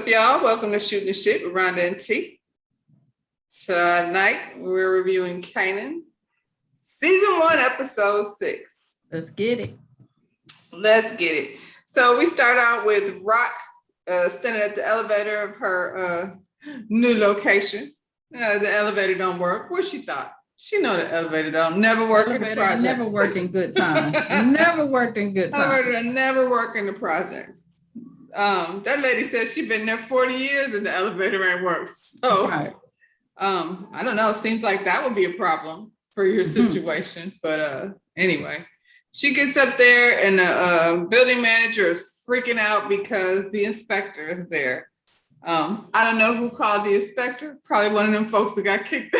up, y'all? Welcome to Shooting the Shit with Rhonda and T. Tonight, we're reviewing Kanan, Season 1, Episode 6. Let's get it. Let's get it. So we start out with Rock standing at the elevator of her new location. The elevator don't work. What she thought? She know the elevator don't never work in the projects. Never worked in good times. Never worked in good times. Never work in the projects. That lady said she's been there 40 years and the elevator ain't worked. So, right. I don't know. It seems like that would be a problem for your situation. But anyway, she gets up there and the building manager is freaking out because the inspector is there. I don't know who called the inspector. Probably one of them folks that got kicked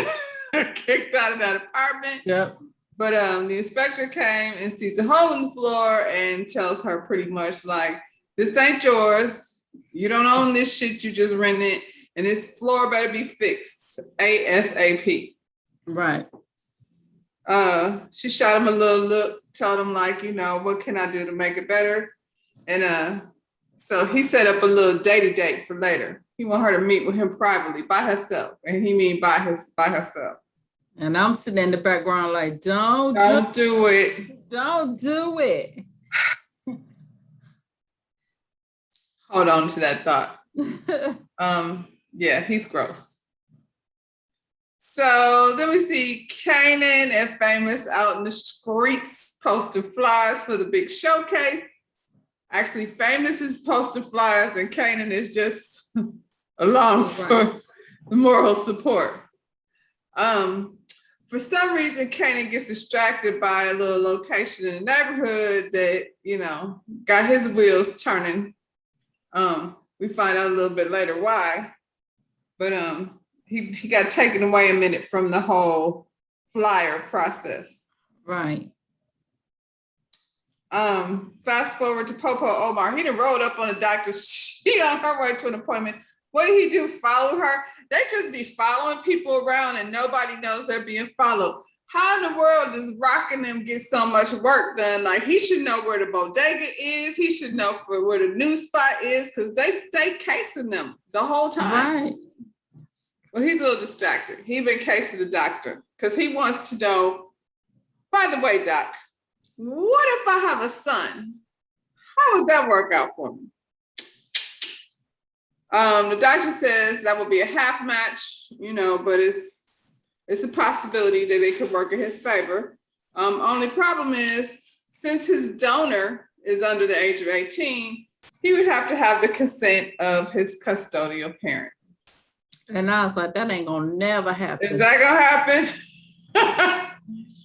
out of that apartment. Yep. But the inspector came and sees a hole in the floor and tells her pretty much like, this ain't yours. You don't own this shit. You just rent it. And this floor better be fixed ASAP. Right. She shot him a little look, told him like, what can I do to make it better? And so he set up a little date for later. He want her to meet with him privately by herself. And he mean by herself. And I'm sitting in the background like, don't do it. Don't do it. Hold on to that thought. Yeah, he's gross. So then we see Kanan and Famous out in the streets posting flyers for the big showcase. Actually, Famous is posting flyers and Kanan is just along for the moral support. For some reason, Kanan gets distracted by a little location in the neighborhood that, got his wheels turning. We find out a little bit later why, but he got taken away a minute from the whole flyer process. Right. Fast forward to Popo Omar. He done rolled up on the doctor. She on her way to an appointment. What did he do? Follow her? They just be following people around and nobody knows they're being followed. How in the world does Rock and them get so much work done? Like, he should know where the bodega is. He should know where the new spot is because they stay casing them the whole time. Right. Well, he's a little distracted. He been casing the doctor because he wants to know, by the way, Doc, what if I have a son? How would that work out for me? The doctor says that will be a half match, but it's a possibility that it could work in his favor. Only problem is, since his donor is under the age of 18, he would have to have the consent of his custodial parent. And I was like, that ain't gonna never happen. Is that gonna happen?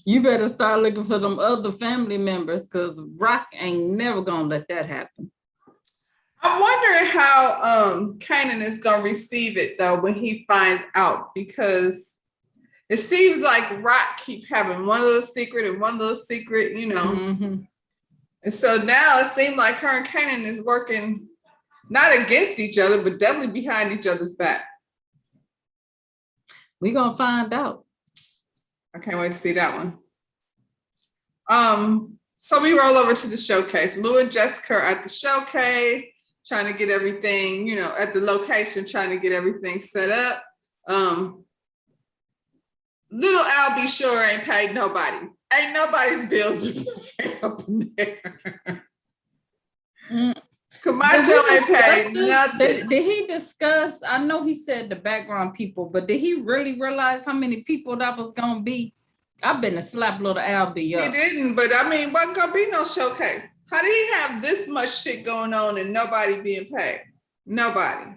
You better start looking for them other family members because Rock ain't never gonna let that happen. I'm wondering how Kanan is gonna receive it though when he finds out, because it seems like Rock keep having one little secret, Mm-hmm. And so now it seems like her and Kanan is working not against each other, but definitely behind each other's back. We're gonna find out. I can't wait to see that one. So we roll over to the showcase. Lou and Jessica are at the showcase, trying to get everything, at the location, trying to get everything set up. Little Al B. Sure ain't paid nobody. Ain't nobody's bills been paid up in there. Camacho ain't paid nothing. Did he discuss, I know he said the background people, but did he really realize how many people that was going to be? I've been to slap little Al B. up. He didn't, but wasn't going to be no showcase. How did he have this much shit going on and nobody being paid? Nobody.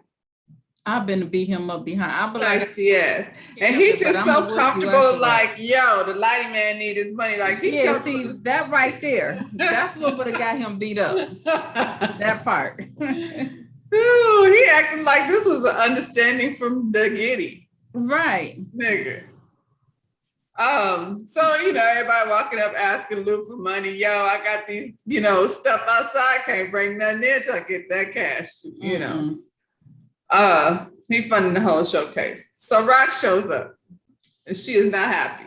I've been to beat him up behind. I like, yes. And he just so comfortable, like, yo, the lighting man need his money. Like, see, that right there. That's what would have got him beat up. That part. Ooh, he acted like this was an understanding from the giddy. Right. Nigga. So, everybody walking up asking Lou for money. Yo, I got these, stuff outside. Can't bring nothing in till I get that cash, He funding the whole showcase. So Rock shows up and she is not happy.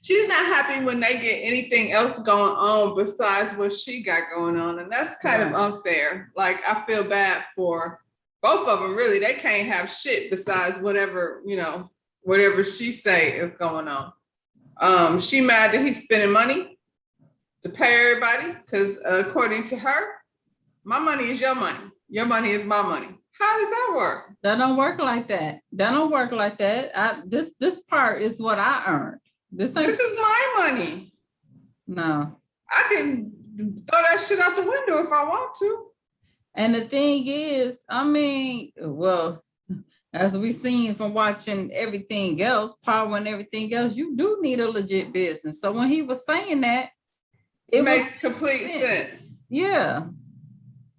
she's not happy when they get anything else going on besides what she got going on. And that's kind of unfair. Like, I feel bad for both of them, really. They can't have shit besides whatever, whatever she say is going on. She mad that he's spending money to pay everybody because according to her, my money is your money. Your money is my money. How does that work? That don't work like that. That don't work like that. This part is what I earned. This is my money. No. I can throw that shit out the window if I want to. And the thing is, I mean, well, as we seen from watching everything else, Power and everything else, you do need a legit business. So when he was saying that, it makes complete sense. Yeah.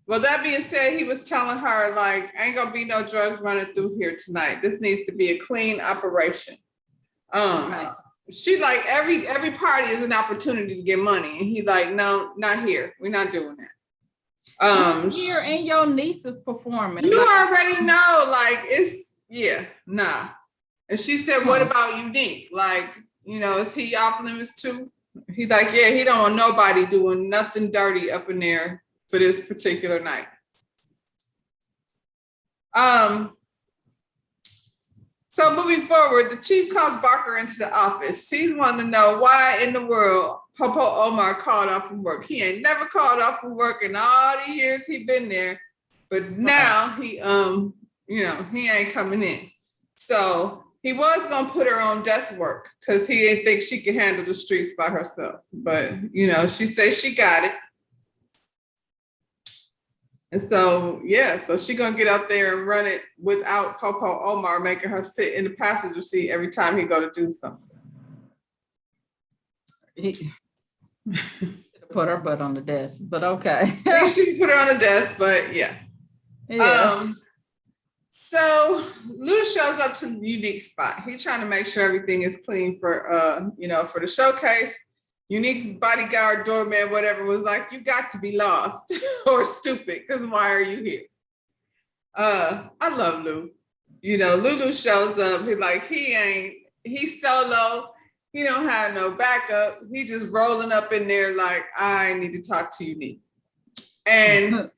Well, that being said, he was telling her, like, ain't gonna be no drugs running through here tonight. This needs to be a clean operation. Right. She like every party is an opportunity to get money. And he like, no, not here. We're not doing that. Here and your niece is performing. You already know, like, it's nah. And she said, what about Unique? Like, is he off limits too? He's like, yeah, he don't want nobody doing nothing dirty up in there for this particular night. So moving forward, the chief calls Barker into the office. He's wanting to know why in the world Popo Omar called off from work. He ain't never called off from work in all the years he been there, but now he he ain't coming in. So he was gonna put her on desk work because he didn't think she could handle the streets by herself. But she says she got it. And so, so she gonna get out there and run it without Popo Omar making her sit in the passenger seat every time he go to do something. He put her butt on the desk, but okay. She put her on the desk, but yeah. So Lou shows up to the Unique spot. He's trying to make sure everything is clean for for the showcase. Unique's bodyguard, doorman, whatever, was like, you got to be lost or stupid, because why are you here? I love Lou. Lulu shows up. He's solo. He don't have no backup. He just rolling up in there like, I need to talk to Unique. And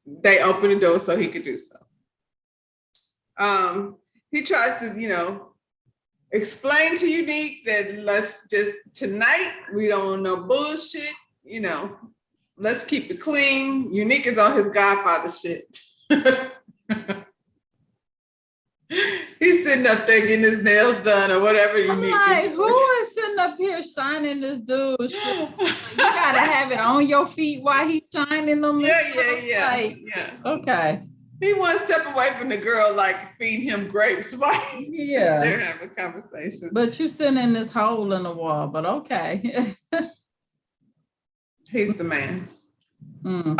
they open the door so he could do so. He tries to, explain to Unique that let's just, tonight, we don't want no bullshit, let's keep it clean. Unique is on his Godfather shit. He's sitting up there getting his nails done or whatever Unique is. Who is sitting up here shining this dude shit? You gotta have it on your feet while he's shining them. Yeah. Okay. He one step away from the girl, like feeding him grapes while he's just there having a conversation. But you sitting in this hole in the wall, but okay. He's the man. Lou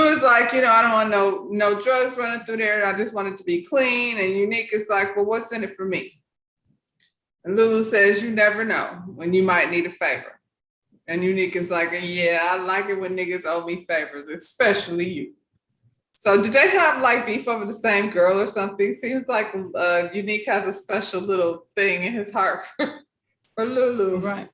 is like, I don't want no drugs running through there. I just want it to be clean. And Unique is like, well, what's in it for me? And Lulu says, you never know when you might need a favor. And Unique is like, yeah, I like it when niggas owe me favors, especially you. So did they have like beef over the same girl or something? Seems like Unique has a special little thing in his heart for Lulu. Right.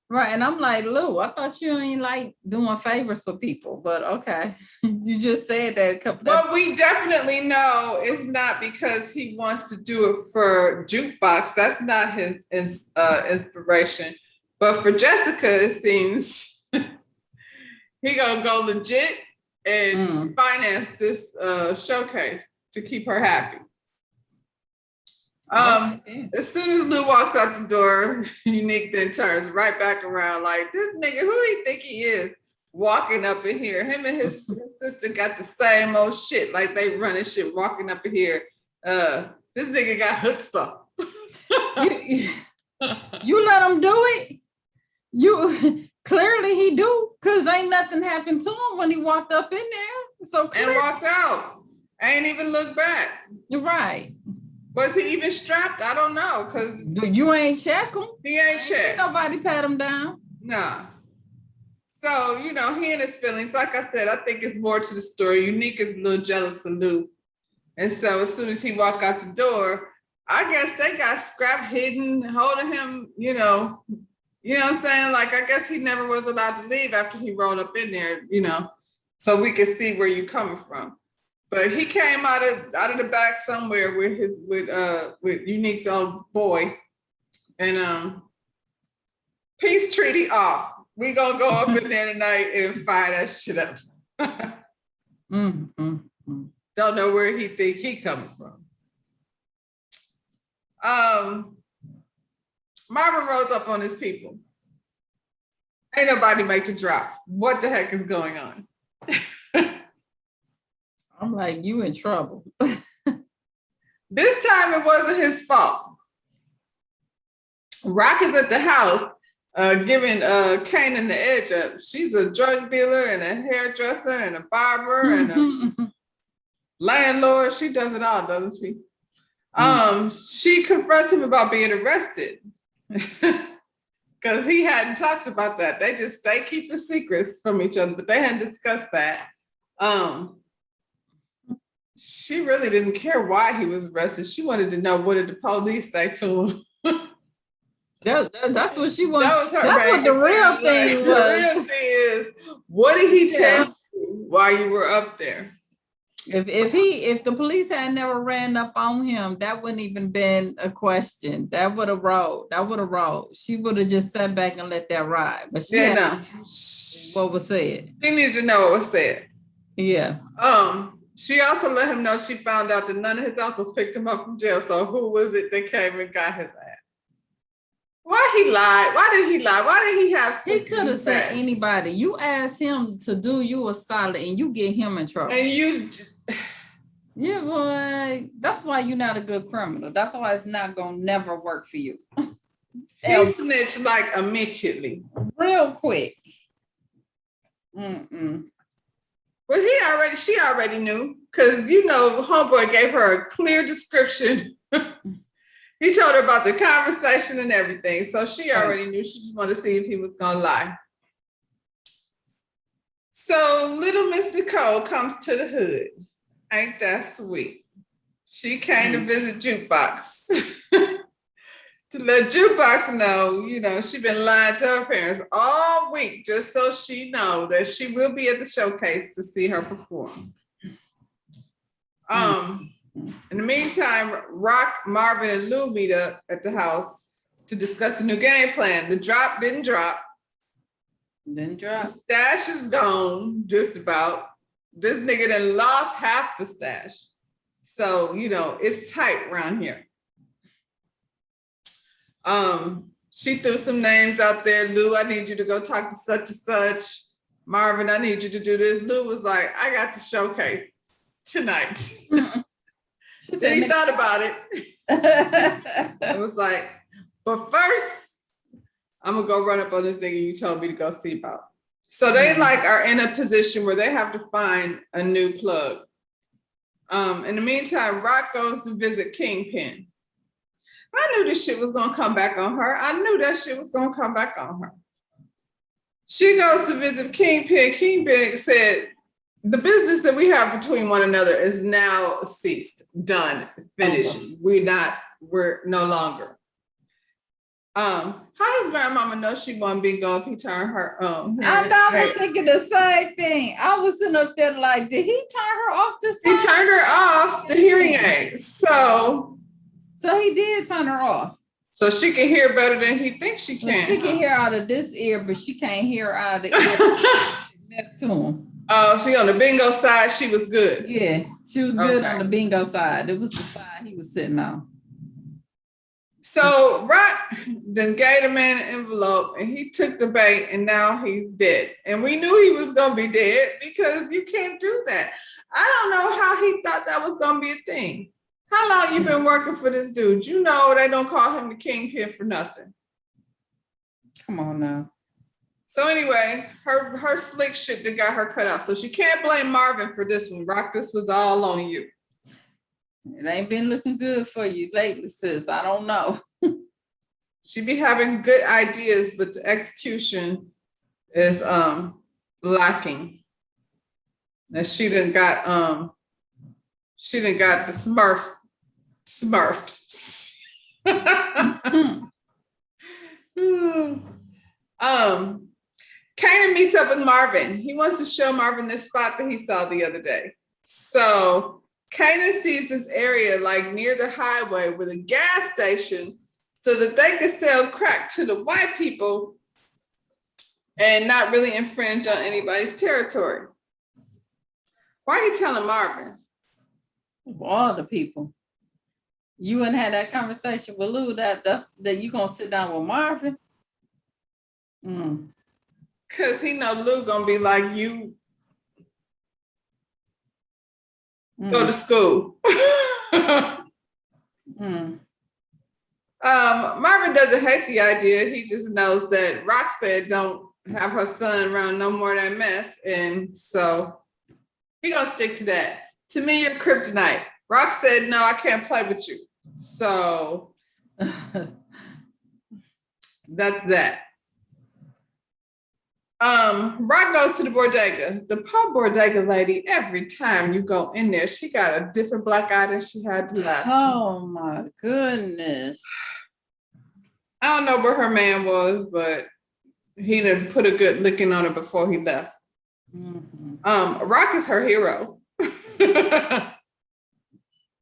Right. And I'm like, Lou, I thought you ain't like doing favors for people, but okay. You just said that a couple of times. Well, we definitely know it's not because he wants to do it for Jukebox. That's not his inspiration. But for Jessica, it seems he gonna go legit and finance this showcase to keep her happy. As soon as Lou walks out the door, Unique then turns right back around like, this nigga, who he think he is, walking up in here. Him and his sister got the same old shit, like they running shit, walking up in here. This nigga got chutzpah. You let him do it? You clearly he do, because ain't nothing happened to him when he walked up in there. So and walked out. Ain't even looked back. You're right. Was he even strapped? I don't know, because you ain't check him. He ain't checked. Nobody pat him down. Nah. So, he and his feelings, like I said, I think it's more to the story. Unique is a little jealous of Lou. And so as soon as he walked out the door, I guess they got scrap hidden, holding him, what I'm saying? Like, I guess he never was allowed to leave after he rolled up in there, so we could see where you coming from. But he came out of the back somewhere with Unique's old boy, and peace treaty off. We gonna go up in there tonight and fire that shit up. Don't know where he think he coming from. Marvin rose up on his people. Ain't nobody make the drop. What the heck is going on? I'm like, you in trouble. This time it wasn't his fault. Rock is at the house giving Kanan the edge up. She's a drug dealer and a hairdresser and a barber and a landlord. She does it all, doesn't she? She confronts him about being arrested because he hadn't talked about that. They keep the secrets from each other, but they hadn't discussed that. She really didn't care why he was arrested. She wanted to know, what did the police say to him? That's what she wanted. That was her. That's what the real thing was. The real thing is, what did he tell you while you were up there? If the police had never ran up on him, that wouldn't even been a question. That would have rolled. She would have just sat back and let that ride. But what was said. She needed to know what was said. Yeah. She also let him know she found out that none of his uncles picked him up from jail. So who was it that came and got his ass? Why he lied? Why did he lie? Why did he have? He could have said anybody. You asked him to do you a solid, and you get him in trouble. And you. Yeah, boy. That's why you're not a good criminal. That's why it's not gonna never work for you. He snitched like immediately, real quick. Well, she already knew, because homeboy gave her a clear description. He told her about the conversation and everything, so she already knew. She just wanted to see if he was gonna lie. So little Miss Nicole comes to the hood. Ain't that sweet? She came to visit Jukebox. To let Jukebox know, she been lying to her parents all week just so she know that she will be at the showcase to see her perform. In the meantime, Rock, Marvin, and Lou meet up at the house to discuss the new game plan. The drop didn't drop. The stash is gone, just about. This nigga done lost half the stash. So, it's tight around here. She threw some names out there. Lou, I need you to go talk to such and such. Marvin, I need you to do this. Lou was like, I got the showcase tonight. Then he thought about it. It was like, but first, I'm gonna go run up on this nigga you told me to go see about. So they are in a position where they have to find a new plug. In the meantime, Rock goes to visit Kingpin. I knew this shit was gonna come back on her. I knew that shit was gonna come back on her. She goes to visit Kingpin. Kingpin said, the business that we have between one another is now ceased, done, finished. We're no longer. How does grandmama know she won't be gone if he turned her on? I was thinking the same thing. I was sitting up there like, did he turn her off this time? He turned her off the hearing aids. So he did turn her off. So she can hear better than he thinks she can. She can hear out of this ear, but she can't hear out of the ear next to him. Oh, she on the bingo side, she was good. Yeah, she was good on the bingo side. It was the side he was sitting on. So Rock then gave the man an envelope and he took the bait and now he's dead. And we knew he was gonna be dead because you can't do that. I don't know how he thought that was gonna be a thing. How long you been working for this dude? You know they don't call him the kingpin for nothing. Come on now. So anyway, her slick shit that got her cut off. So she can't blame Marvin for this one. Rock, this was all on you. It ain't been looking good for you lately, sis. I don't know. She be having good ideas, but the execution is lacking. And she done got the smurfed. Kanan meets up with Marvin. He wants to show Marvin this spot that he saw the other day. So Kanan sees this area like near the highway with a gas station so that they could sell crack to the white people and not really infringe on anybody's territory. Why are you telling Marvin? All the people. You wouldn't have that conversation with Lou that you gonna sit down with Marvin? Cause he know Lou gonna be like, you go to school. Marvin doesn't hate the idea. He just knows that Roxanne don't have her son around no more of that mess. And so he gonna stick to that. To me, you're kryptonite. Rox said, no, I can't play with you. So that's that. Rock goes to the bodega. The poor bodega lady, every time you go in there, she got a different black eye than she had the last time. Oh my goodness. I don't know where her man was, but he done put a good licking on her before he left. Rock is her hero.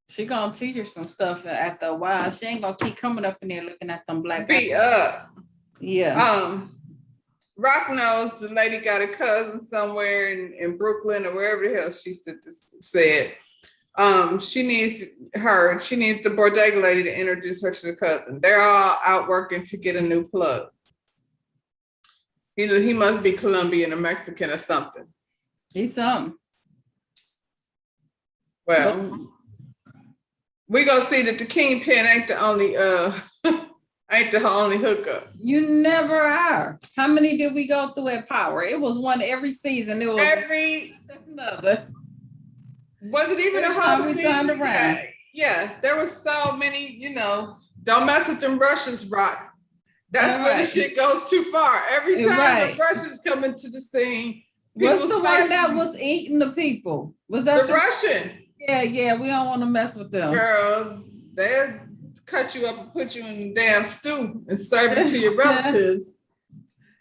She gonna teach her some stuff after a while. She ain't gonna keep coming up in there looking at them black Beat up. Yeah. Rock knows the lady got a cousin somewhere in Brooklyn or wherever the hell she said. She needs the bodega lady to introduce her to the cousin. They're all out working to get a new plug. He must be Colombian or Mexican or something. He's something. Well, we gonna see that the kingpin ain't the only hookup. You never are. How many did we go through at Power? It was one every season. It was another. Was it even a whole season? Yeah, there were so many, don't mess with them Russians, Rock. That's when the shit goes too far. Every time the Russians come into the scene. What's the one that was eating the people? Was that the Russian? Yeah, we don't want to mess with them. Girl, they'll cut you up and put you in a damn stew and serve it to your relatives.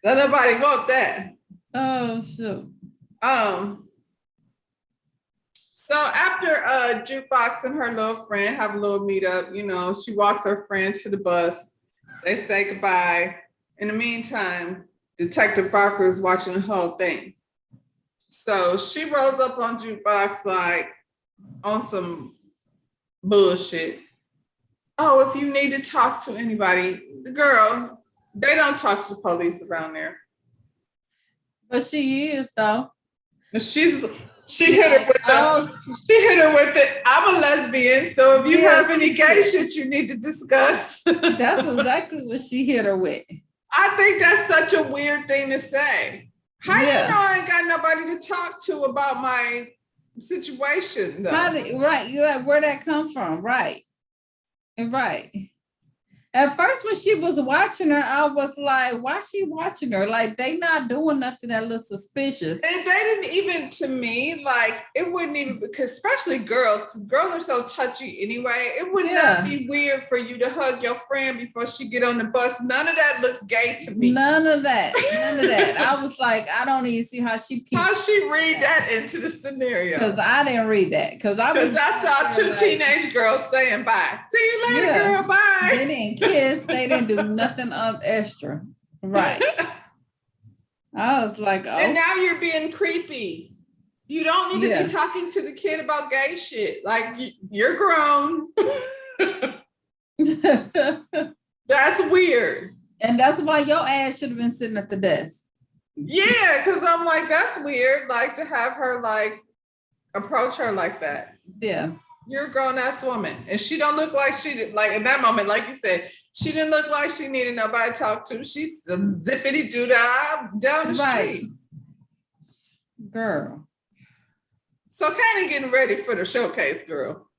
Don't nobody want that. Oh, shoot. So after Jukebox and her little friend have a little meetup, she walks her friend to the bus. They say goodbye. In the meantime, Detective Barker is watching the whole thing. So she rolls up on Jukebox like on some bullshit. Oh, if you need to talk to anybody, the girl, they don't talk to the police around there. But she is though. She hit her with it. I'm a lesbian, so if you have any gay shit you need to discuss. That's exactly what she hit her with. I think that's such a weird thing to say. How do you know I ain't got nobody to talk to about my situation though? Where that come from? Right. At first, when she was watching her, I was like, why she watching her? Like, they not doing nothing that looks suspicious. And they didn't even, to me, like, it wouldn't even, because especially girls, because girls are so touchy anyway, it would not be weird for you to hug your friend before she get on the bus. None of that looked gay to me. None of that. I was like, I don't even see how she read that into the scenario. Because I didn't read that. Because I saw two teenage girls saying bye. See you later, girl, bye. They didn't kiss. They didn't do nothing extra. Right. I was like, oh. And now you're being creepy. You don't need to be talking to the kid about gay shit. Like, you're grown. That's weird. And that's why your ass should have been sitting at the desk. Yeah, because I'm like, that's weird. Like, to have her, like, approach her like that. Yeah. You're a grown-ass woman. And she don't look like she did. Like, in that moment, like you said, she didn't look like she needed nobody to talk to. She's a zippity-doo-dah down the street. Girl. So kind of getting ready for the showcase, girl.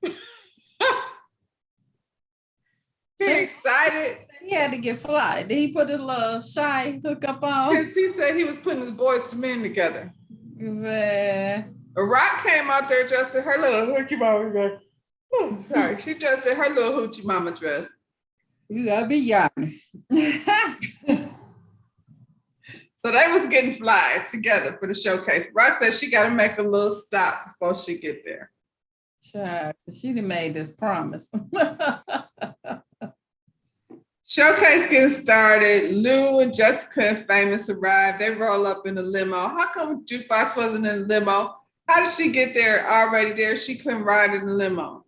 He excited. He had to get fly. Did he put his little shy hookup on? Because he said he was putting his boys to men together. A Rock came out there dressed in her little hoochie mama dress. She dressed in her little hoochie mama dress. You gotta be yawning. So they was getting fly together for the showcase. Rock said she got to make a little stop before she get there. Child, she done made this promise. Showcase getting started. Lou and Jessica and Famous arrived. They roll up in the limo. How come Jukebox wasn't in the limo? How did she get there already there? She couldn't ride in the limo.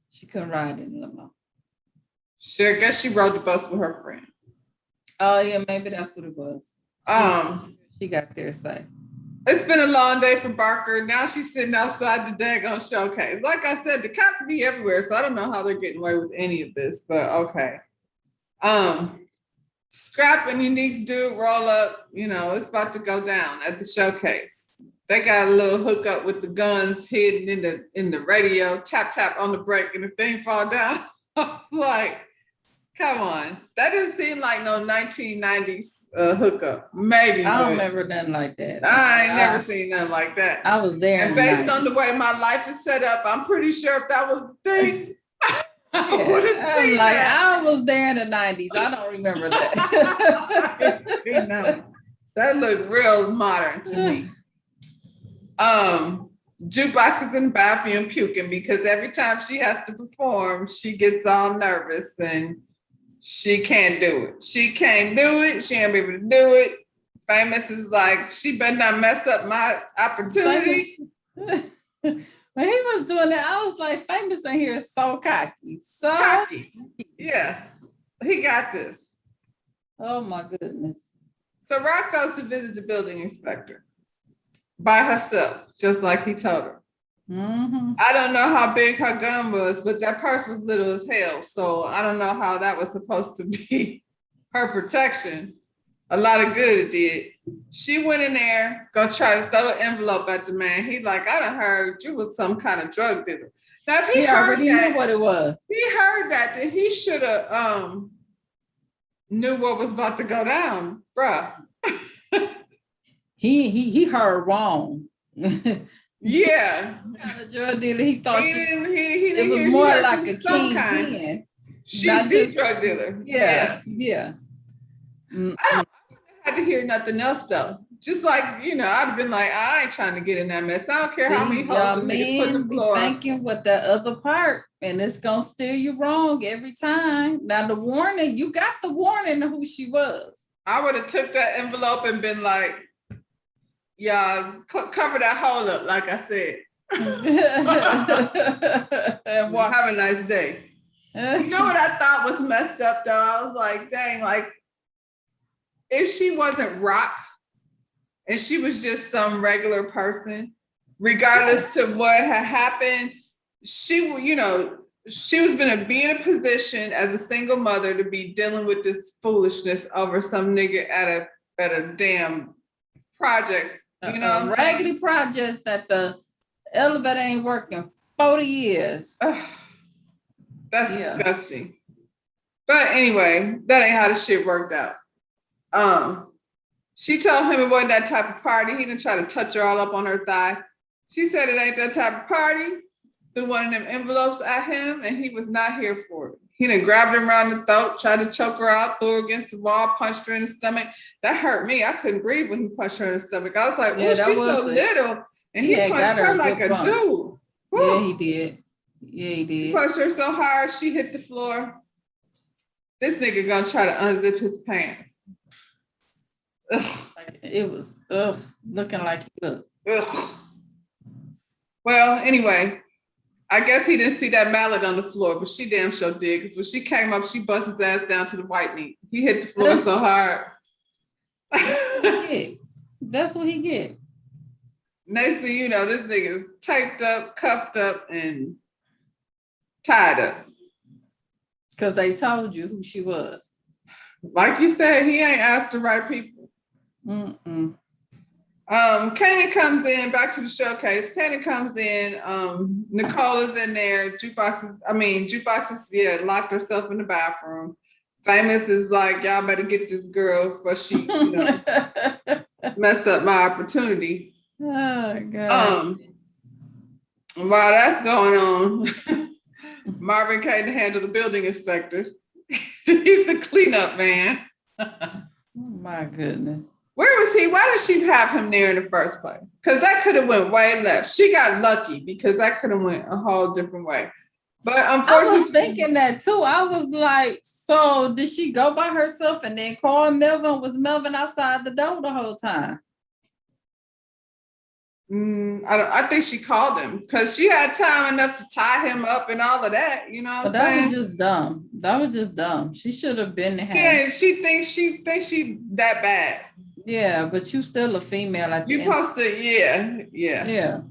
She couldn't ride in the limo. Sure, I guess she rode the bus with her friend. Oh yeah, maybe that's what it was. She got there safe. It's been a long day for Barker. Now she's sitting outside the daggone showcase. Like I said, the cops be everywhere, so I don't know how they're getting away with any of this, but okay. Scrap and Unique's dude roll up. You know, it's about to go down at the showcase. They got a little hookup with the guns hidden in the radio. Tap tap on the brake, and the thing fall down. I was like, come on. That doesn't seem like no 1990s hookup. Maybe. I don't remember nothing like that. I ain't never seen nothing like that. I was there. And based on the way my life is set up, I'm pretty sure if that was the thing, I would have seen that. I was there in the 90s. I don't remember that. That looked real modern to me. Jukebox is in the bathroom puking because every time she has to perform, she gets all nervous and she can't do it. She can't do it. She ain't be able to do it. Famous is like, she better not mess up my opportunity. When he was doing that, I was like, Famous in here is so cocky. So cocky. Yeah, he got this. Oh my goodness. So Rock goes to visit the building inspector by herself, just like he told her. Mm-hmm. I don't know how big her gun was, but that purse was little as hell. So I don't know how that was supposed to be her protection. A lot of good it did. She went in there, go try to throw an envelope at the man. He like, I done heard you was some kind of drug dealer. Now if he already that, knew what it was. He heard that, then he should have knew what was about to go down, bruh. He heard wrong. Yeah. Kind of drug dealer. He thought it was more like a kingpin. She's the drug dealer. Yeah. I had to hear nothing else though. Just like, you know, I'd have been like, I ain't trying to get in that mess. I don't care how many holes the niggas put in the floor. Thinking with the other part, and it's gonna steer you wrong every time. Now the warning, you got the warning of who she was. I would have took that envelope and been like, y'all cover that hole up, like I said. And have a nice day. You know what I thought was messed up though? I was like, dang, like if she wasn't Rock and she was just some regular person, regardless to what had happened, she was gonna be in a position as a single mother to be dealing with this foolishness over some nigga at a damn project. You know, raggedy projects that the elevator ain't working 40 years. That's disgusting. But anyway, that ain't how the shit worked out. She told him it wasn't that type of party. He didn't try to touch her all up on her thigh. She said it ain't that type of party. Threw one of them envelopes at him, and he was not here for it. He done grabbed her around the throat, tried to choke her out, threw her against the wall, punched her in the stomach. That hurt me. I couldn't breathe when he punched her in the stomach. I was like, well, she's so little. And he punched her like a dude. Yeah, he did. He punched her so hard, she hit the floor. This nigga gonna try to unzip his pants. Ugh. It was looking like he looked. Ugh. Well, anyway, I guess he didn't see that mallet on the floor, but she damn sure did. Because when she came up, she bust his ass down to the white meat. He hit the floor so hard. That's what he get. Next thing you know, this nigga's taped up, cuffed up, and tied up. Because they told you who she was. Like you said, he ain't asked the right people. Mm-mm. Kanan comes in, back to the showcase. Kanan comes in, Nicole is in there. Jukebox is locked herself in the bathroom. Famous is like, y'all better get this girl before she, messed up my opportunity. Oh God. While that's going on, Marvin came to handle the building inspector. He's the cleanup man. Oh my goodness. Where was he? Why did she have him there in the first place? Because that could have went way left. She got lucky because that could have went a whole different way. But unfortunately, I was thinking that too. I was like, so did she go by herself and then call Melvin? Was Melvin outside the door the whole time? I think she called him because she had time enough to tie him up and all of that. You know what I'm saying? That was just dumb. That was just dumb. She should have been there. Yeah, she thinks she that bad. Yeah, but you still a female at the You end. supposed to, Yeah.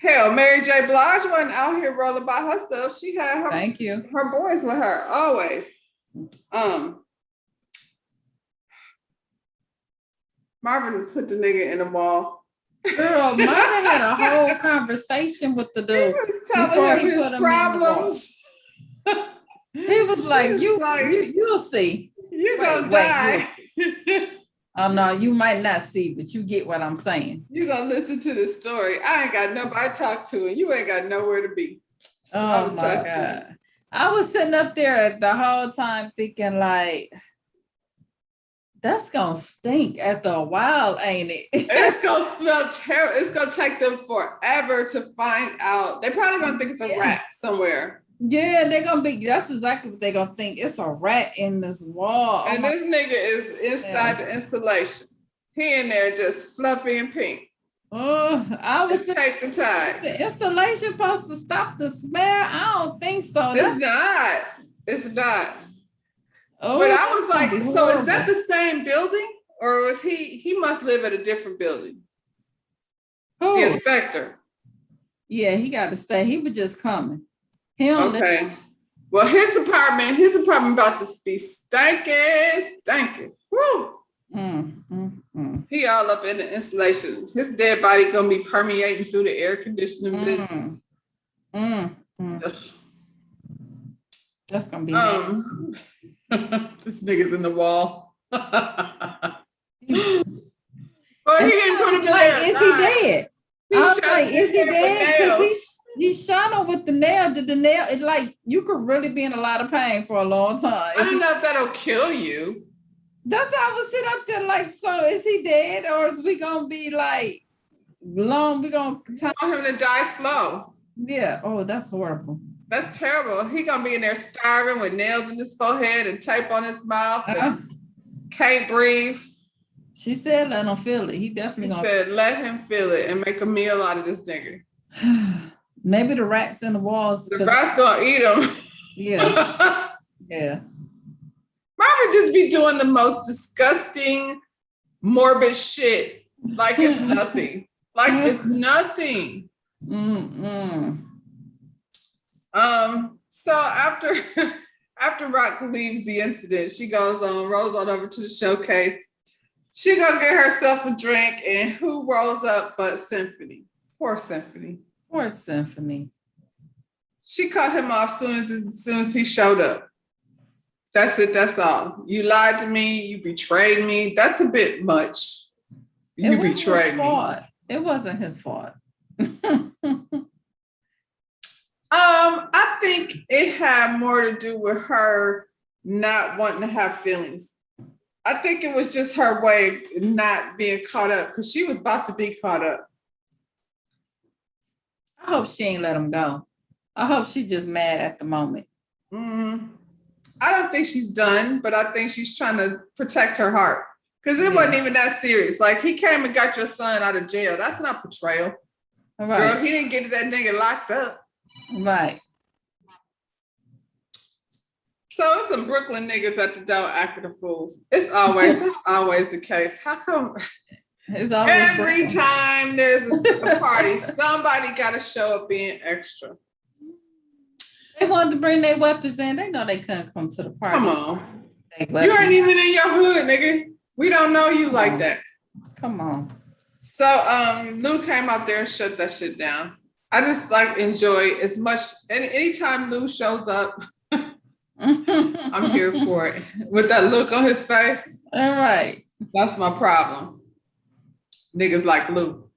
Hell, Mary J. Blige wasn't out here rolling by her stuff. She had her Thank you. her boys with her always. Marvin put the nigga in the wall. Girl, Marvin had a whole conversation with the dude. He was telling him his problems. He was like, you'll see. You're gonna die. Oh no, you might not see, but you get what I'm saying. You're gonna listen to this story. I ain't got nobody to talk to, and you ain't got nowhere to be. So oh my God. I was sitting up there the whole time thinking like, that's gonna stink after a while, ain't it? It's gonna smell terrible. It's gonna take them forever to find out. They're probably gonna think it's a rat somewhere. Yeah, that's exactly what they're gonna think. It's a rat in this wall. And this nigga is inside the installation. He in there just fluffy and pink. I was take the time. The installation supposed to stop the smell? I don't think so. It's not. Oh, but I was like, so is that the same building? Or was he must live at a different building? Who? The inspector. Yeah, he got to stay. He was just coming. Okay. Well, his apartment about to be stinking. Woo! He all up in the installation. His dead body gonna be permeating through the air conditioning. That's gonna be nasty. This nigga's in the wall. But he didn't put him like, is he dead? I was like, is he dead? Because he shot him with the nail. Did the nail? It's like you could really be in a lot of pain for a long time. I don't know if that'll kill you. That's how I would sit up there like, so is he dead or is we gonna be like long? We gonna want him to die slow. Yeah. Oh, that's horrible. That's terrible. He gonna be in there starving with nails in his forehead and tape on his mouth. Can't breathe. She said, "Let him feel it." He definitely said, "Let him feel it and make a meal out of this nigga." Maybe the rats in the walls. The rats gonna eat him. Yeah. Yeah. Marvin just be doing the most disgusting, morbid shit. Like it's nothing. Like it's nothing. So after Rock leaves the incident, she rolls on over to the showcase. She gonna get herself a drink, and who rolls up but Symphony? Poor Symphony. Poor Symphony. She cut him off soon as he showed up. That's it. That's all. You lied to me. You betrayed me. That's a bit much. You betrayed me. It wasn't his fault. I think it had more to do with her not wanting to have feelings. I think it was just her way of not being caught up because she was about to be caught up. I hope she ain't let him go. I hope she's just mad at the moment. I don't think she's done, but I think she's trying to protect her heart because it wasn't even that serious. Like he came and got your son out of jail. That's not betrayal. Right. Girl, he didn't get that nigga locked up. Right. So it's some Brooklyn niggas at the door acting a fool. That's always the case. How come it's always every Brooklyn. Time there's a party, somebody got to show up being extra? They wanted to bring their weapons in. They know they couldn't come to the party. Come on. You ain't even in your hood, nigga. We don't know you like that. Come on. So Lou came out there and shut that shit down. I just enjoy as much. Anytime Lou shows up, I'm here for it. With that look on his face. All right. That's my problem. Niggas like Lou.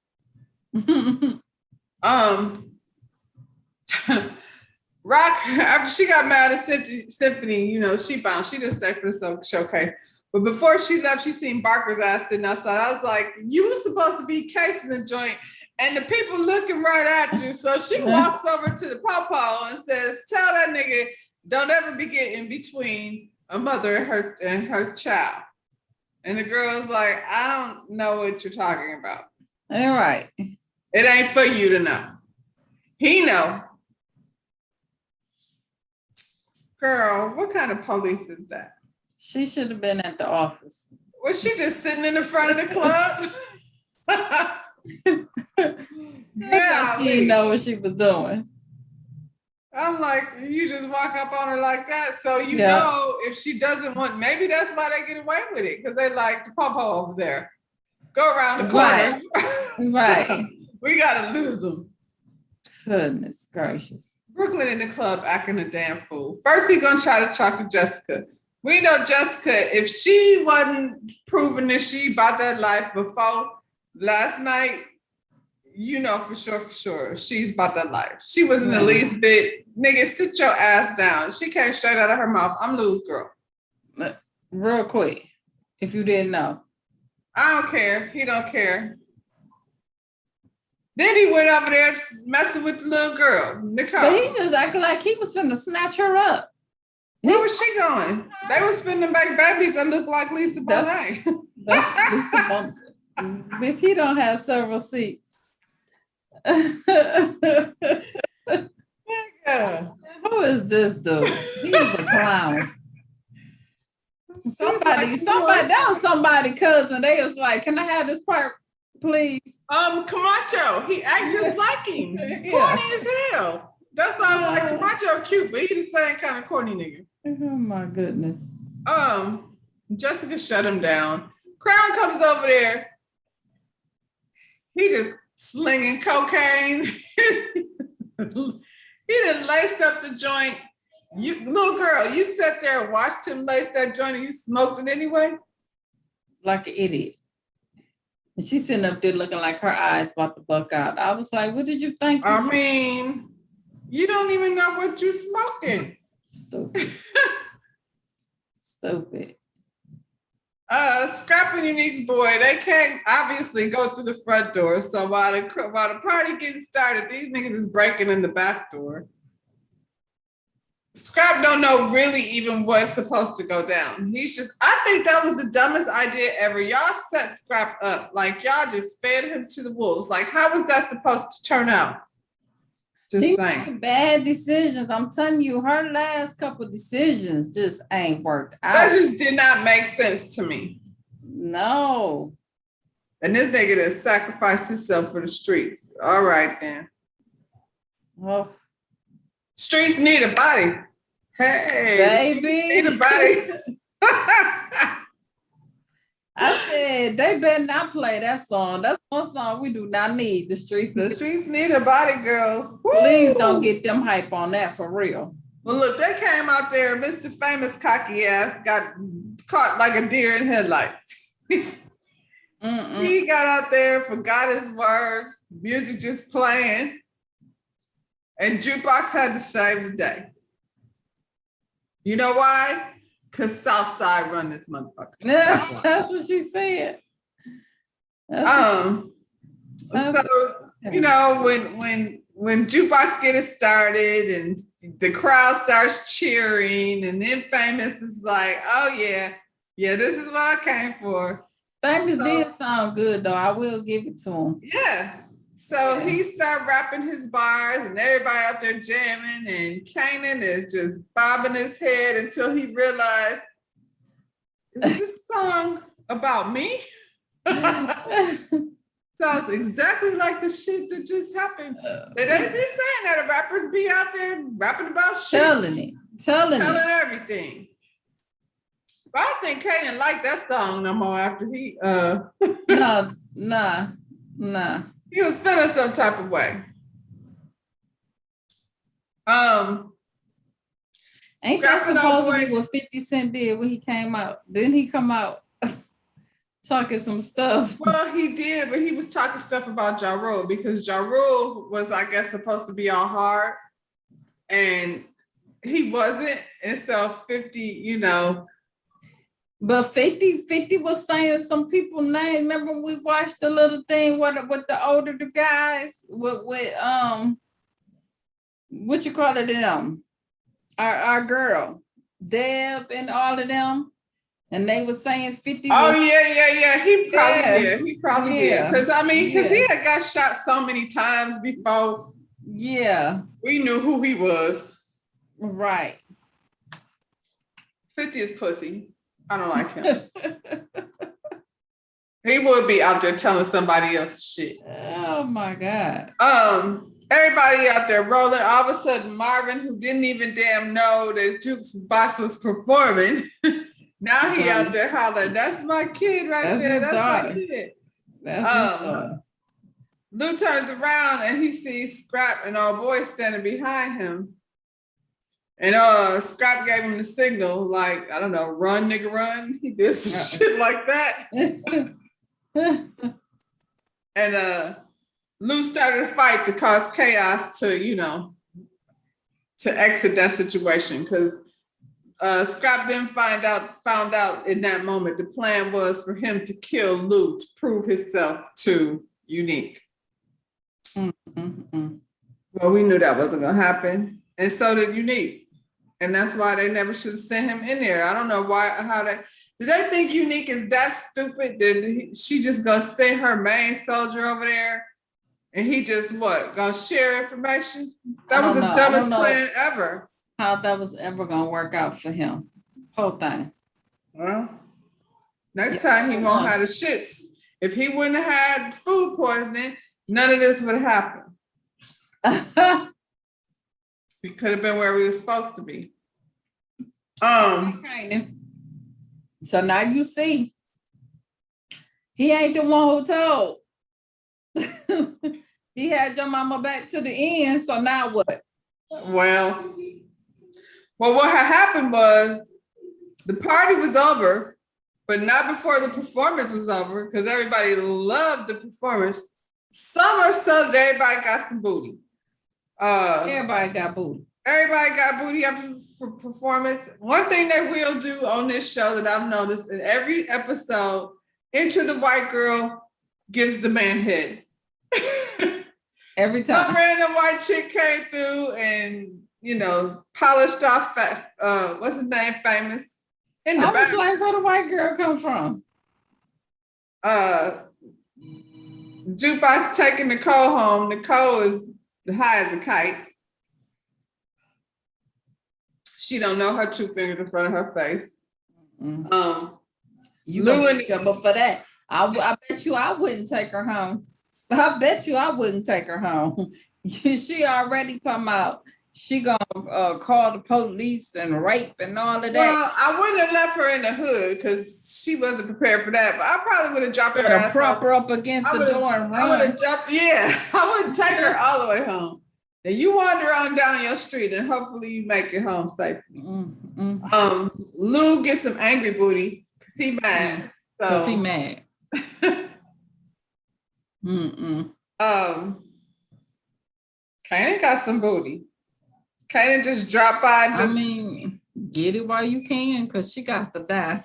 Rock, after she got mad at Symphony, you know, she bounced. She just stayed for the showcase. But before she left, she seen Barker's ass sitting outside. I was like, you were supposed to be casing the joint, and the people looking right at you. So she walks over to the Popo and says, tell that nigga, don't ever be getting between a mother and her child. And the girl's like, I don't know what you're talking about. All right. It ain't for you to know. He know. Girl, what kind of police is that? She should have been at the office. Was she just sitting in the front of the club? Yeah, she didn't know what she was doing. I'm like, you just walk up on her like that. So you know if she doesn't want, maybe that's why they get away with it. Because they like the Popo over there. Go around the corner. Right. We gotta lose them. Goodness gracious. Brooklyn in the club acting a damn fool. First, he gonna try to talk to Jessica. We know Jessica, if she wasn't proving that she bought that life before last night, you know for sure, she's bought that life. She wasn't the least bit, nigga, sit your ass down. She came straight out of her mouth. I'm loose, girl. Real quick, if you didn't know. I don't care. He don't care. Then he went over there messing with the little girl, Nicole. But he just acted like he was finna snatch her up. Where was she going? They was finna make babies that look like Lisa Bonet. That's Lisa Bonet. If he don't have several seats. Who is this dude? He is a clown. Somebody, that was somebody's cousin. They was like, can I have this part, please? Camacho, he act just like him. Corny as hell. That's why I'm like, Camacho cute, but he the same kind of corny nigga. Oh my goodness. Jessica shut him down. Crown comes over there. He just slinging cocaine. He done laced up the joint. You little girl, you sat there and watched him lace that joint and you smoked it anyway? Like an idiot. And she's sitting up there looking like her eyes about to buck out. I was like, what did you think? I mean, you don't even know what you're smoking. Stupid. Stupid. Scrap and Unique's boy, they can't obviously go through the front door. So while the party getting started, these niggas is breaking in the back door. Scrap don't know really even what's supposed to go down. He's just, I think that was the dumbest idea ever. Y'all set Scrap up. Like y'all just fed him to the wolves. Like how was that supposed to turn out? Just she saying. made bad decisions. I'm telling you, her last couple decisions just ain't worked out. That just did not make sense to me. No. And this nigga that sacrificed himself for the streets. All right then. Oh. Streets need a body. Hey, baby. Need a body. I said they better not play that song. That's one song we do not need. The streets. The streets need a body, girl. Please Woo! don't get them hype on that for real. Well, look, they came out there. Mr. Famous cocky ass got caught like a deer in headlights. He got out there, forgot his words. Music just playing. And Jukebox had to save the day. You know why? Because Southside run this motherfucker. That's what she said. So, you know, when Jukebox get it started and the crowd starts cheering and then Famous is like, oh yeah, this is what I came for. Famous did sound good though. I will give it to him. Yeah. So he started rapping his bars and everybody out there jamming and Kanan is just bobbing his head until he realized, is this song about me? Sounds exactly like the shit that just happened. They be saying that the rappers be out there rapping about shit. Telling everything. But I don't think Kanan liked that song no more after he Nah. He was feeling some type of way. Ain't that supposed to be what 50 Cent did when he came out? Didn't he come out talking some stuff? Well, he did, but he was talking stuff about Ja Rule because Ja Rule was, I guess, supposed to be all hard. and he wasn't. And so 50, you know. But 50 was saying some people names. Remember we watched the little thing with the older guys with what you call it, our girl Deb and all of them, and they were saying 50. Oh yeah. He probably did. Because I mean, because he had got shot so many times before. Yeah, we knew who he was. Right. 50 is pussy. I don't like him. He would be out there telling somebody else shit. Oh my God. Everybody out there rolling. All of a sudden, Marvin, who didn't even damn know that Jukebox was performing, now he out there hollering, "That's my kid right there. That's my kid." That's his daughter. Lou turns around and he sees Scrap and old boy standing behind him. And Scrap gave him the signal, like, I don't know, run, nigga, run. He did some shit like that. And Lou started a fight to cause chaos to exit that situation. Because Scrap then found out in that moment the plan was for him to kill Lou to prove himself to Unique. Mm-hmm. Well, we knew that wasn't gonna happen, and so did Unique, and that's why they never should have sent him in there. I don't know do they think Unique is that stupid that she just gonna send her main soldier over there, and he just gonna share information? That was the dumbest plan ever. How that was ever gonna work out for him? Whole thing. Well, next time he won't have the shits. If he wouldn't have had food poisoning, none of this would have happened. He could have been where we were supposed to be. So now you see, he ain't the one who told. He had your mama back to the end. So now what? Well, what had happened was the party was over, but not before the performance was over, because everybody loved the performance. Summer so that everybody got some booty. Everybody got booty. Everybody got booty after performance. One thing they will do on this show that I've noticed in every episode, Enter the White Girl gives the man head. Every time. Some random white chick came through and, polished off, what's his name, Famous. In the back. Was like, where the white girl come from? Jukebox taking Nicole home. Nicole is high as a kite. She don't know her 2 fingers in front of her face. Mm-hmm. Lou and but for that, I bet you I wouldn't take her home. I bet you I wouldn't take her home. She already talking about she gonna call the police and rape and all of that. Well, I wouldn't have left her in the hood because she wasn't prepared for that. But I probably would have dropped her ass. Prop her up against the door and run. I would have jumped. Yeah, I wouldn't take her all the way home. Now you wander on down your street and hopefully you make it home safely. Mm-hmm. Lou gets some angry booty because he mad. Because he mad. Kanan got some booty. Kanan just dropped by. Get it while you can, because she got to die.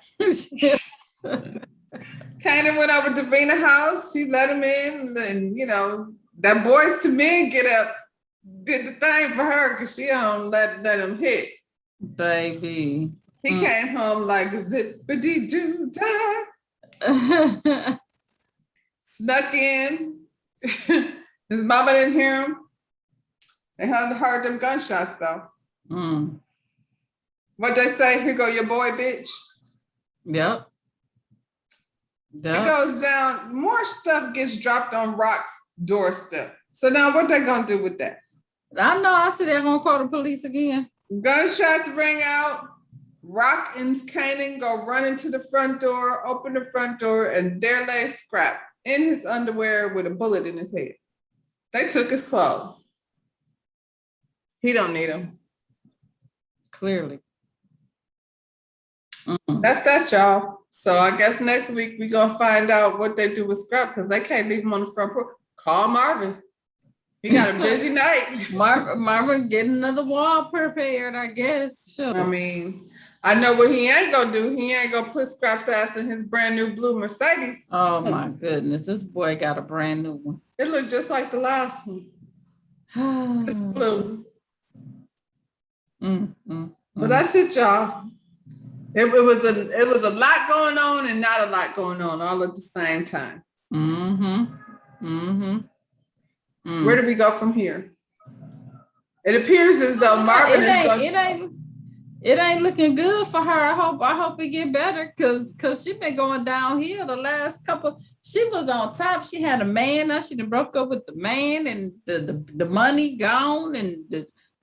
Kanan went over to Davina's house. She let him in, and that Boys to Men get up, did the thing for her because she don't let him hit. Baby. He came home like zippity doo dah. Snuck in. His mama didn't hear him. They heard them gunshots though. What they say? Here go your boy, bitch. Yep. It goes down. More stuff gets dropped on Rock's doorstep. So now what they gonna do with that? I know. I said they're gonna call the police again. Gunshots ring out. Rock and Kanan go run into the front door, open the front door, and there lay Scrap in his underwear with a bullet in his head. They took his clothes. He don't need them. Clearly. That's that, y'all. So I guess next week we're going to find out what they do with Scrap because they can't leave him on the front porch. Call Marvin. He got a busy night. Marvin getting another wall prepared, I guess. Sure. I mean, I know what he ain't gonna do. He ain't gonna put Scrap's ass in his brand new blue Mercedes. Oh my goodness, this boy got a brand new one. It looked just like the last one. Just blue. But that's it, y'all. It was a lot going on and not a lot going on all at the same time. Where do we go from here? It appears as though Marvin it ain't looking good for her. I hope it get better because she been going downhill the last couple. She was on top. She had a man. Now she done broke up with the man, and the money gone, and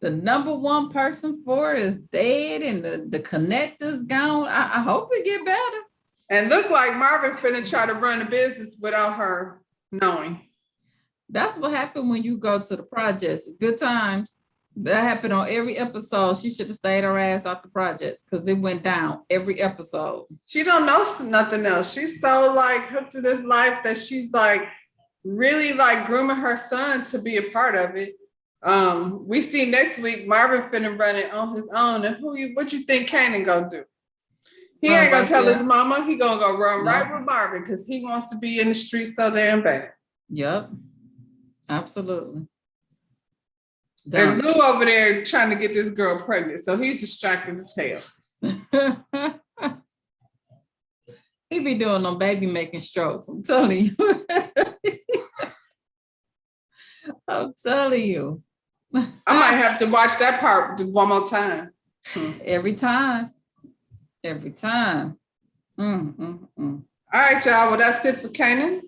the number one person for it is dead, and the connector's gone. I hope it get better. And look like Marvin finna try to run a business without her knowing. That's what happened when you go to the projects. Good times. That happened on every episode. She should have stayed her ass out the projects because it went down every episode. She don't know nothing else. She's so like hooked to this life that she's like really like grooming her son to be a part of it. We see next week Marvin finna run it on his own. And what you think Kanan gonna do? He ain't gonna tell his mama. He gonna go run right with Marvin because he wants to be in the streets so damn bad. Yep, absolutely. And Lou over there trying to get this girl pregnant, so he's distracted as hell. He be doing them baby making strokes. I'm telling you. I'm telling you. I might have to watch that part one more time. Every time. All right, y'all. Well, that's it for Kanan.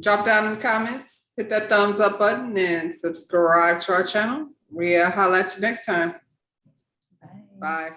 Drop down in the comments, hit that thumbs up button, and subscribe to our channel. We'll holla at you next time. Bye.